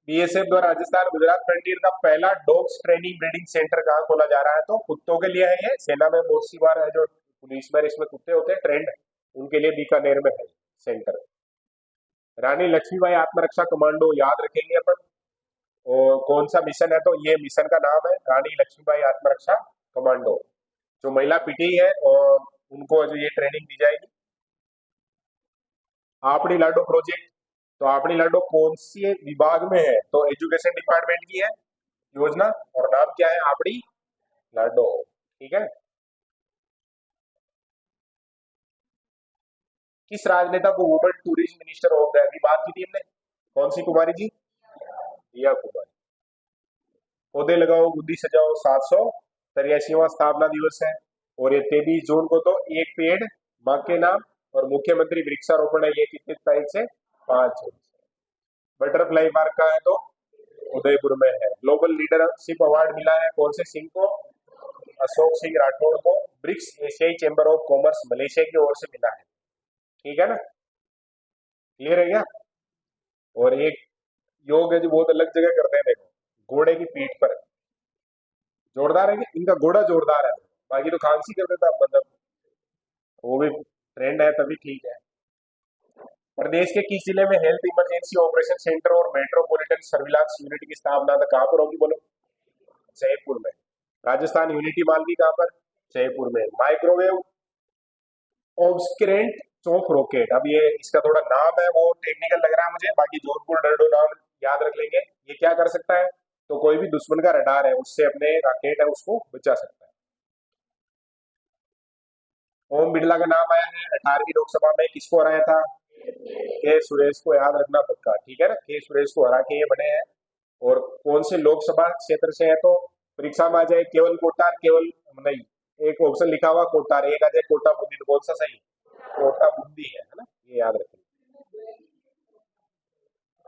बीएसएफ द्वारा राजस्थान गुजरात फ्रंटियर का पहला डॉग्स ट्रेनिंग ब्रीडिंग सेंटर कहाँ खोला जा रहा है? तो कुत्तों के लिए है ये। सेना में बहुत सी बार है, जो पुलिस में इसमें कुत्ते होते हैं ट्रेंड, उनके लिए बीकानेर में है सेंटर। रानी लक्ष्मीबाई आत्मरक्षा कमांडो याद रखेंगे अपन। और कौन सा मिशन है? तो ये मिशन का नाम है रानी लक्ष्मीबाई आत्मरक्षा कमांडो। जो महिला पीटी है और उनको जो ये ट्रेनिंग दी जाएगी। आपड़ी लाडो प्रोजेक्ट, तो आपड़ी लाडो कौन सी विभाग में है? तो एजुकेशन डिपार्टमेंट की है योजना, और नाम क्या है? आपड़ी लाडो, ठीक है। किस राजनेता को women tourism minister of the, अभी बात की थी हमने, कौन सी कुमारी जी? दिया कुमारी। पौधे लगाओ बुद्धि सजाओ 783वां स्थापना दिवस है। और ये 23 जून को तो एक पेड़ माँ के नाम, और मुख्यमंत्री वृक्षारोपण है ये कितनी तारीख से? 5 जून से। बटरफ्लाई पार्क का है तो उदयपुर में है। ग्लोबल लीडरशिप अवार्ड मिला है कौन से सिंह को? अशोक सिंह राठौड़ को। ब्रिक्स एशियाई चैम्बर ऑफ कॉमर्स मलेशिया की ओर से मिला है, ठीक है ना। क्लियर है क्या? और एक योग है जो बहुत अलग जगह करते हैं, देखो घोड़े की पीठ पर। जोरदार है कि इनका घोड़ा जोरदार है, बाकी तो खांसी कर देता मतलब, वो भी ट्रेंड है तभी ठीक है। प्रदेश के किस जिले में हेल्थ इमरजेंसी ऑपरेशन सेंटर और मेट्रोपॉलिटन सर्विलांस यूनिट की स्थापना था? कहां पर होगी बोलो? जयपुर में। राजस्थान यूनिटी माल की कहां पर? जयपुर में। माइक्रोवेव ऑब्सक्रेंट चौक रॉकेट, अब ये इसका थोड़ा नाम है वो टेक्निकल लग रहा है मुझे, बाकी जोधपुर डरडो नाम याद रख लेंगे। ये क्या कर सकता है? तो कोई भी दुश्मन का रडार है उससे अपने रॉकेट है उसको बचा सकता है। ओम बिरला का नाम आया है 18वीं लोकसभा में, किसको हराया था? के सुरेश को, याद रखना पक्का, ठीक है ना। के सुरेश को हरा के ये बने हैं। और कौन से लोकसभा क्षेत्र से है? तो परीक्षा में आ जाए केवल कोटा, केवल नहीं, एक ऑप्शन लिखा हुआ कोटा, एक आ जाए कोटा बूंदी, तो कौन सा सही? कोटा बूंदी है ना, ये याद रखें।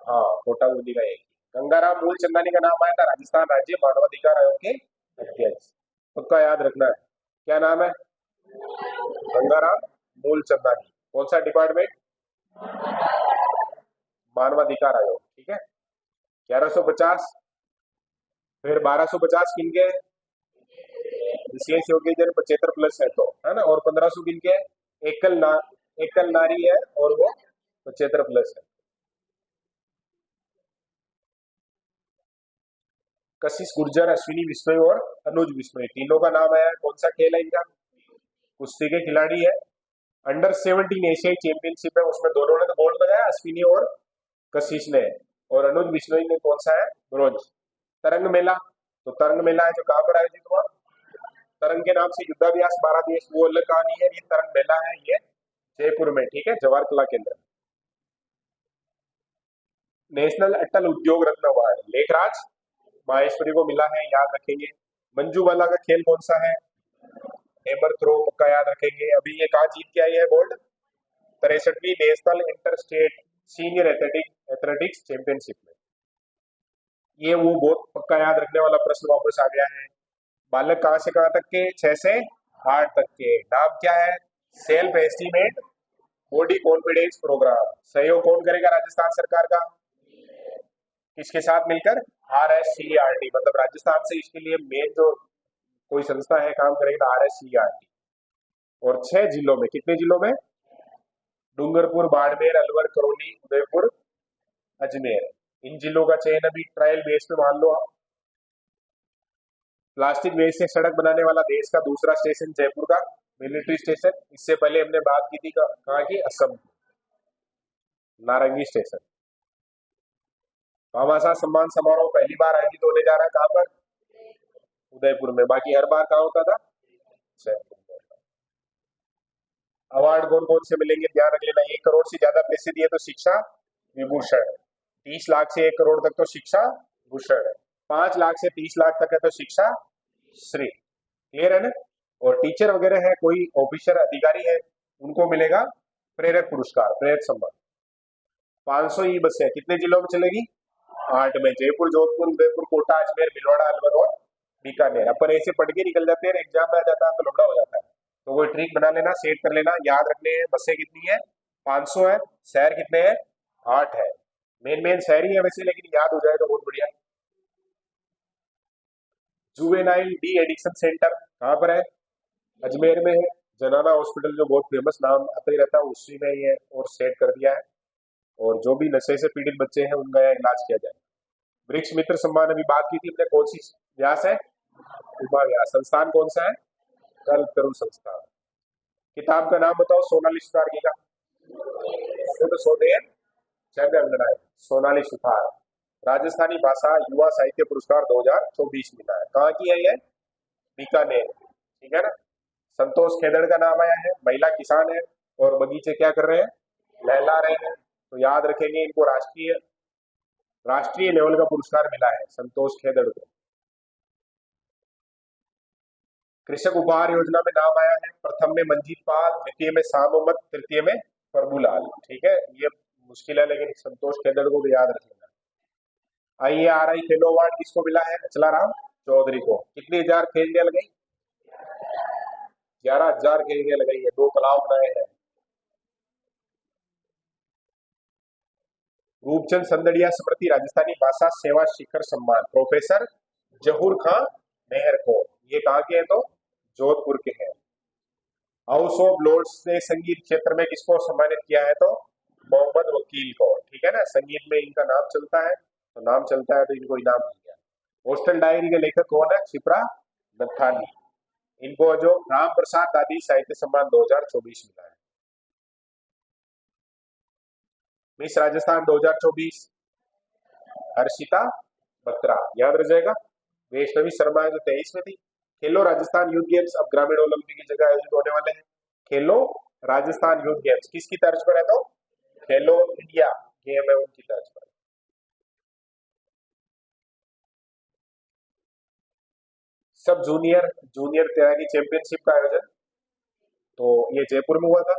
हाँ, कोटा बूंदी का एक। गंगाराम मूलचंदानी का नाम आया था राजस्थान राज्य मानवाधिकार आयोग के अध्यक्ष, पक्का याद रखना है। क्या नाम है? गंगाराम मूलचंदानी। कौन सा डिपार्टमेंट? मानवाधिकार आयोग, ठीक है। 1150। फिर 1250 किनके? विशेष योग्य जन 75+ है तो, है ना। और 1500 किनके? एकल नारी है और वो 75+ है। कशिश गुर्जर, अश्विनी बिश्नोई और अनुज बिश्नोई, तीनों का नाम आया है। कौन सा खेल है इनका? कुश्ती के खिलाड़ी है। अंडर 17 एशियाई चैंपियनशिप है, उसमें दोनों ने तो गोल्ड लगाया, अश्विनी और कशिश ने। और अनुज बिश्नोई ने कौन सा है? ब्रॉन्ज। तरंग मेला, तो तरंग मेला है जो कहाँ पर आयोजित हुआ? तरंग के नाम से युद्धाभ्यास 12 देश, वो अलग कहानी है। ये तरंग मेला है ये जयपुर में, ठीक है, जवाहर कला केंद्र। नेशनल अटल उद्योग रत्न अवार्ड लेखराज माहेश्वरी को मिला है, याद रखेंगे। मंजू वाला का खेल कौन सा है? हेमर थ्रो, पक्का याद रखेंगे। अभी ये कहा जीत के आई है गोल्ड? 63वीं national inter state senior athletics championship में। ये वो बहुत पक्का याद रखने वाला प्रश्न वापस आ गया है। बालक कहाँ से कहाँ तक के? 6 से 8 तक के। नाम क्या है? Self estimate body confidence programme. सहयोग कौन करेगा? राजस्थान सरकार का। किसके साथ मिलकर? RSCERT, मतलब राजस्थान से इसके लिए मेन जो कोई संस्था है काम करेगी RSCERT। और 6 जिलों में, कितने जिलों में? डूंगरपुर, बाड़मेर, अलवर, करौली, उदयपुर, अजमेर। इन जिलों का चयन अभी ट्रायल बेस पे मान लो आप। प्लास्टिक वेस्ट से सड़क बनाने वाला देश का दूसरा स्टेशन जयपुर का मिलिट्री स्टेशन। इससे पहले हमने बात की थी कहाँ की? असम, नारंगी स्टेशन। भामाशाह सम्मान समारोह पहली बार आयोजित होने जा रहा है कहाँ पर? उदयपुर में। बाकी हर बार कहाँ होता था? जयपुर में। अवार्ड कौन कौन से मिलेंगे ध्यान रख लेना। 1 करोड़ से ज्यादा पैसे दिए तो शिक्षा विभूषण है। 30 लाख से 1 करोड़ तक तो शिक्षा भूषण है। 5 लाख से 30 लाख तक है तो शिक्षा श्री। क्लियर है ना? और टीचर वगैरह है, कोई ऑफिसर अधिकारी है, उनको मिलेगा प्रेरक पुरस्कार, प्रेरक सम्मान। 500 ई बसें कितने जिलों में चलेगी? 8 में। जयपुर, जोधपुर, उदयपुर, कोटा, अजमेर, भीलवाड़ा, अलवर और बीकानेर। अपन ऐसे पढ़ के निकल जाते हैं, एग्जाम में आ जाता है तो लफड़ा हो जाता है। तो वो ट्रिक बना लेना, सेट कर लेना, याद रखने हैं। बसें कितनी है? 500 है। शहर कितने हैं? 8 है। मेन मेन शहर ही है वैसे, लेकिन याद हो जाए तो बहुत बढ़िया। जुवेनाइल डी एडिक्शन सेंटर कहाँ पर है? अजमेर में है। जनाना हॉस्पिटल जो बहुत फेमस नाम आता ही रहता है, उसी में ये और सेट कर दिया है। और जो भी नशे से पीड़ित बच्चे हैं उनका इलाज किया जाए। वृक्ष मित्र सम्मान अभी बात की थी हमने, कौन सी व्यास है? उमा व्यास। संस्थान कौन सा है? कल्प तरु संस्थान। किताब का नाम बताओ सोनाली सुतार की का। शुद्ध सोने जग अंगनाएं, सोनाली सुतार। राजस्थानी भाषा युवा साहित्य पुरस्कार 2024 मिला है। कहाँ की है ये? बीकानेर। ठीक है ना? संतोष खेदड़ का नाम आया है, महिला किसान है और बगीचे क्या कर रहे हैं? लहला रहे हैं। तो याद रखेंगे इनको। राष्ट्रीय राष्ट्रीय लेवल का पुरस्कार मिला है संतोष खेदड़ को। कृषक उपहार योजना में नाम आया है, प्रथम में मंजीत पाल, द्वितीय में सामोमत, तृतीय में प्रभुलाल। ठीक है, ये मुश्किल है लेकिन संतोष खेदड़ को भी याद रख लेना। IARI खेलो अवार्ड किसको मिला है? अचला राम चौधरी को। कितनी हजार खेल लगाई? 11,000 खेल लगाई है। 2 तालाब बनाए हैं। रूपचंद संदड़िया स्मृति राजस्थानी भाषा सेवा शिखर सम्मान प्रोफेसर जहूर खां मेहर को। ये कहाँ के हैं? तो जोधपुर के हैं। हाउस ऑफ लॉर्ड्स ने संगीत क्षेत्र में किसको सम्मानित किया है? तो मोहम्मद वकील को। ठीक है ना? संगीत में इनका नाम चलता है, तो नाम चलता है तो इनको इनाम मिल गया। हॉस्टल डायरी के लेखक कौन है? शिप्रा नथानी। इनको जो राम प्रसाद दादी साहित्य सम्मान 2024 मिला है। मिस राजस्थान 2024 हर्षिता बत्रा, याद रह जाएगा। वैष्णवी शर्मा जो 23 में थी। खेलो राजस्थान यूथ गेम्स अब ग्रामीण ओलंपिक की जगह आयोजित होने वाले हैं। खेलो राजस्थान यूथ गेम्स किसकी तर्ज पर है? तो खेलो इंडिया गेम है उनकी तर्ज पर। सब जूनियर जूनियर तैराकी चैंपियनशिप का आयोजन तो ये जयपुर में हुआ था।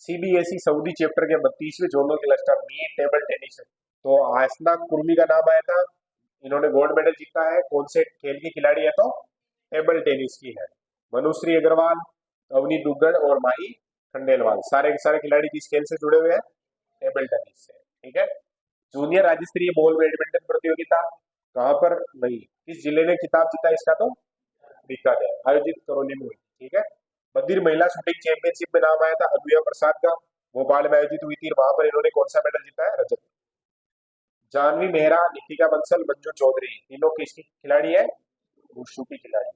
CBSE सऊदी चैप्टर के 32वें zonal cluster meet table tennis. तो आसना कुर्मी का नाम आया था, इन्होंने गोल्ड मेडल जीता है। कौन से खेल की खिलाड़ी है? तो टेबल टेनिस की है। मनुश्री अग्रवाल, अवनी दुग्गड़ और माही खंडेलवाल, सारे के सारे खिलाड़ी किस खेल से जुड़े हुए हैं? टेबल टेनिस से। ठीक है। जूनियर राज्य स्तरीय बॉल बैडमिंटन प्रतियोगिता कहाँ पर? नहीं, किस जिले ने खिताब जीता इसका? तो बीकानेर, आयोजित करौली में हुई। ठीक है। बधिर महिला शूटिंग चैंपियनशिप में नाम आया था अदुया प्रसाद का, भोपाल में आयोजित हुई थी। वहां पर इन्होंने कौन सा मेडल जीता है? रजत। जानवी मेहरा, नितिका बंसल, मंजू चौधरी, तीनों किसकी खिलाड़ी है? वुशु की खिलाड़ी।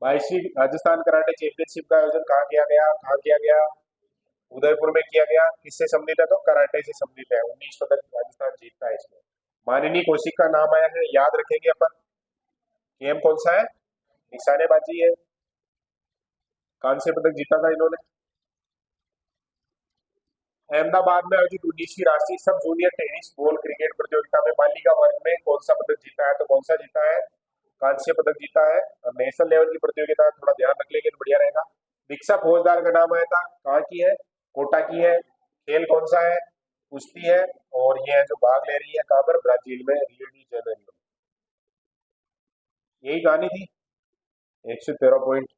22वीं राजस्थान कराटे चैंपियनशिप का आयोजन कहाँ किया गया? कहाँ किया गया? उदयपुर में किया गया। किससे संबंधित है? तो कराटे से संबंधित है। 19 पदक राजस्थान जीतता है इसमें। माननीय कौशिक का नाम आया है, याद रखेंगे अपन। गेम कौन सा है? निशानेबाजी है। कांस्य पदक जीता था इन्होंने। अहमदाबाद में आयोजित 19वीं राष्ट्रीय सब जूनियर टेनिस बॉल क्रिकेट प्रतियोगिता में बालिका वर्ग में कौन सा पदक जीता है? तो कौन सा जीता है? कांस्य पदक जीता है। और नेशनल लेवल की प्रतियोगिता थोड़ा ध्यान रख लेंगे तो बढ़िया रहेगा। दीक्षा फौजदार का नाम आया था, कहाँ की है? कोटा की है। खेल कौन सा है? कुश्ती है। और ये है जो भाग ले रही है कहाँ पर? ब्राजील में, रियो डी जेनेरियो। यही कहानी थी। 113 पॉइंट।